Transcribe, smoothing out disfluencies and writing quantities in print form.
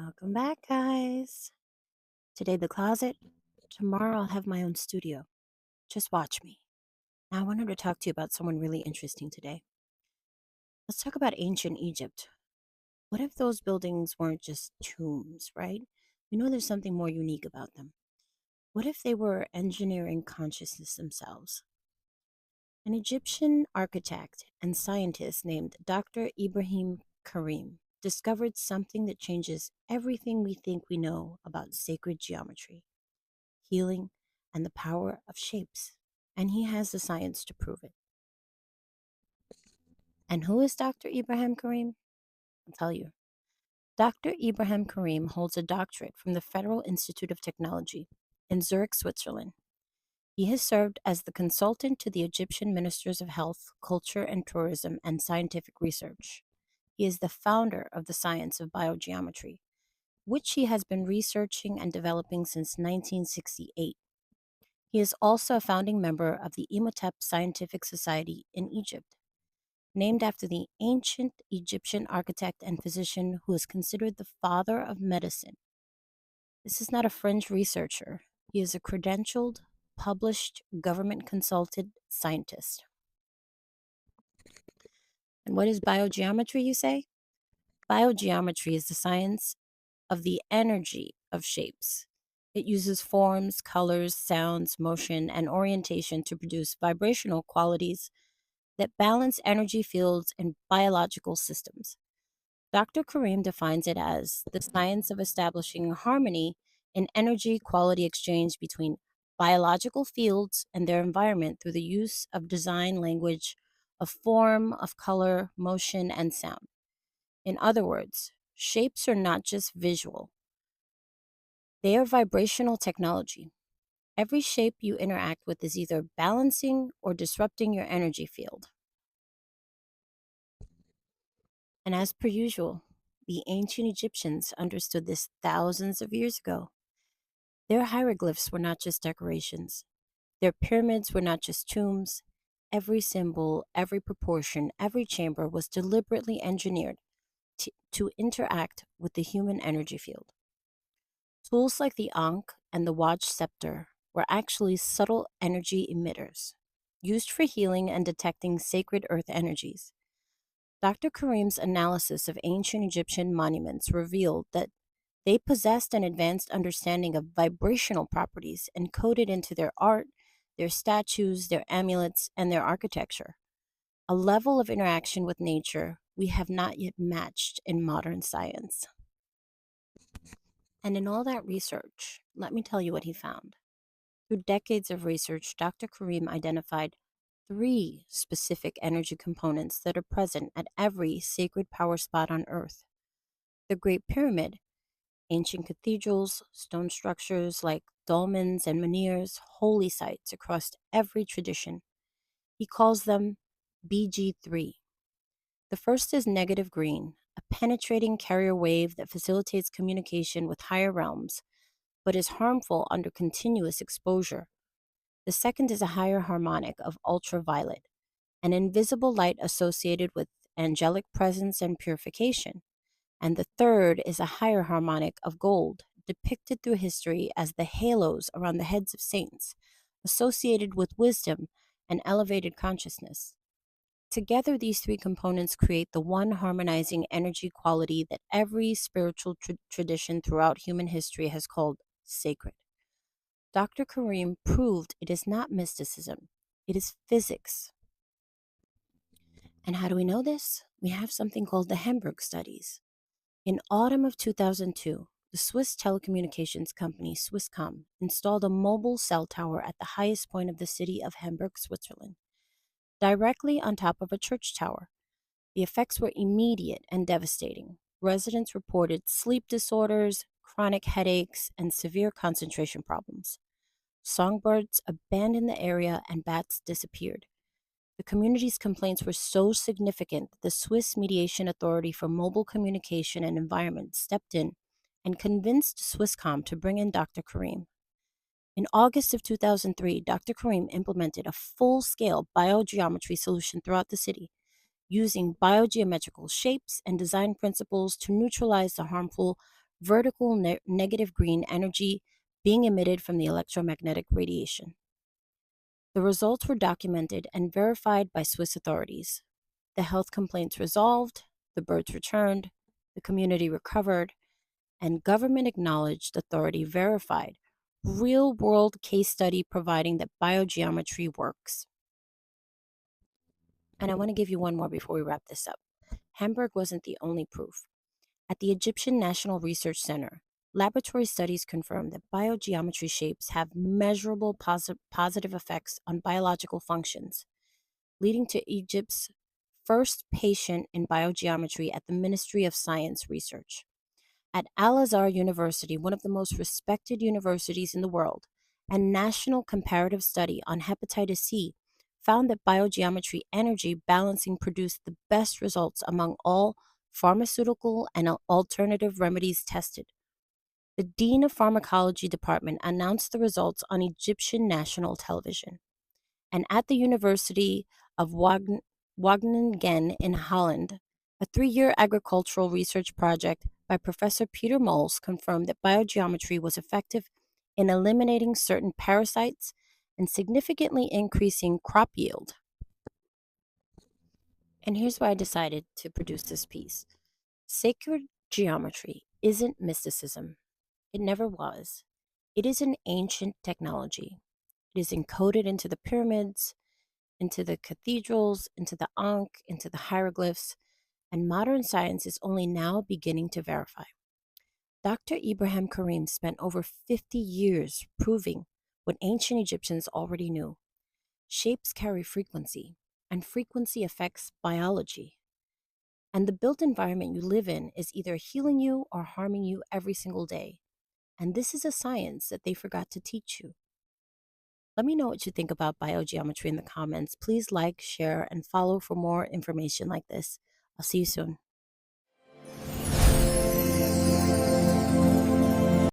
Welcome back, guys. Today, the closet. Tomorrow, I'll have my own studio. Just watch me. Now, I wanted to talk to you about someone really interesting today. Let's talk about ancient Egypt. What if those buildings weren't just tombs, right? We know there's something more unique about them. What if they were engineering consciousness themselves? An Egyptian architect and scientist named Dr. Ibrahim Karim discovered something that changes everything we think we know about sacred geometry, healing, and the power of shapes. And he has the science to prove it. And who is Dr. Ibrahim Karim? I'll tell you. Dr. Ibrahim Karim holds a doctorate from the Federal Institute of Technology in Zurich, Switzerland. He has served as the consultant to the Egyptian Ministers of Health, Culture and Tourism and Scientific Research. He is the founder of the science of biogeometry, which he has been researching and developing since 1968. He is also a founding member of the Imhotep Scientific Society in Egypt, named after the ancient Egyptian architect and physician who is considered the father of medicine. This is not a fringe researcher. He is a credentialed, published, government consulted scientist. And what is biogeometry, you say? Biogeometry is the science of the energy of shapes. It uses forms, colors, sounds, motion, and orientation to produce vibrational qualities that balance energy fields in biological systems. Dr. Karim defines it as the science of establishing harmony in energy quality exchange between biological fields and their environment through the use of design language of form, of color, motion, and sound. In other words, shapes are not just visual, they are vibrational technology. Every shape you interact with is either balancing or disrupting your energy field. And as per usual, the ancient Egyptians understood this thousands of years ago. Their hieroglyphs were not just decorations, their pyramids were not just tombs. Every symbol, every proportion, every chamber was deliberately engineered to interact with the human energy field. Tools like the Ankh and the Watch scepter were actually subtle energy emitters, used for healing and detecting sacred earth energies. Dr. Karim's analysis of ancient Egyptian monuments revealed that they possessed an advanced understanding of vibrational properties encoded into their art, their statues, their amulets, and their architecture, a level of interaction with nature we have not yet matched in modern science. And in all that research, let me tell you what he found. Through decades of research, Dr. Karim identified three specific energy components that are present at every sacred power spot on Earth: the Great Pyramid, ancient cathedrals, stone structures like dolmens and menhirs, holy sites across every tradition. He calls them BG3. The first is negative green, a penetrating carrier wave that facilitates communication with higher realms, but is harmful under continuous exposure. The second is a higher harmonic of ultraviolet, an invisible light associated with angelic presence and purification. And the third is a higher harmonic of gold, depicted through history as the halos around the heads of saints, associated with wisdom and elevated consciousness. Together, these three components create the one harmonizing energy quality that every spiritual tradition throughout human history has called sacred. Dr. Karim proved it is not mysticism, it is physics. And how do we know this? We have something called the Hamburg studies. In autumn of 2002, the Swiss telecommunications company Swisscom installed a mobile cell tower at the highest point of the city of Hamburg, Switzerland, directly on top of a church tower. The effects were immediate and devastating. Residents reported sleep disorders, chronic headaches, and severe concentration problems. Songbirds abandoned the area and bats disappeared. The community's complaints were so significant that the Swiss Mediation Authority for Mobile Communication and Environment stepped in and convinced Swisscom to bring in Dr. Karim. In August of 2003, Dr. Karim implemented a full-scale biogeometry solution throughout the city, using biogeometrical shapes and design principles to neutralize the harmful vertical negative green energy being emitted from the electromagnetic radiation. The results were documented and verified by Swiss authorities. The health complaints resolved, the birds returned, the community recovered, and government acknowledged authority verified. Real world case study providing that biogeometry works. And I want to give you one more before we wrap this up. Hamburg wasn't the only proof. At the Egyptian National Research Center, laboratory studies confirm that biogeometry shapes have measurable positive effects on biological functions, leading to Egypt's first patient in biogeometry at the Ministry of Science Research. At Al Azhar University, one of the most respected universities in the world, a national comparative study on hepatitis C found that biogeometry energy balancing produced the best results among all pharmaceutical and alternative remedies tested. The Dean of Pharmacology Department announced the results on Egyptian national television. And at the University of Wageningen in Holland, a 3-year agricultural research project by Professor Peter Mols confirmed that biogeometry was effective in eliminating certain parasites and significantly increasing crop yield. And here's why I decided to produce this piece. Sacred geometry isn't mysticism. It never was. It is an ancient technology. It is encoded into the pyramids, into the cathedrals, into the Ankh, into the hieroglyphs, and modern science is only now beginning to verify. Dr. Ibrahim Karim spent over 50 years proving what ancient Egyptians already knew. Shapes carry frequency, and frequency affects biology. And the built environment you live in is either healing you or harming you every single day. And this is a science that they forgot to teach you. Let me know what you think about biogeometry in the comments. Please like, share, and follow for more information like this. I'll see you soon.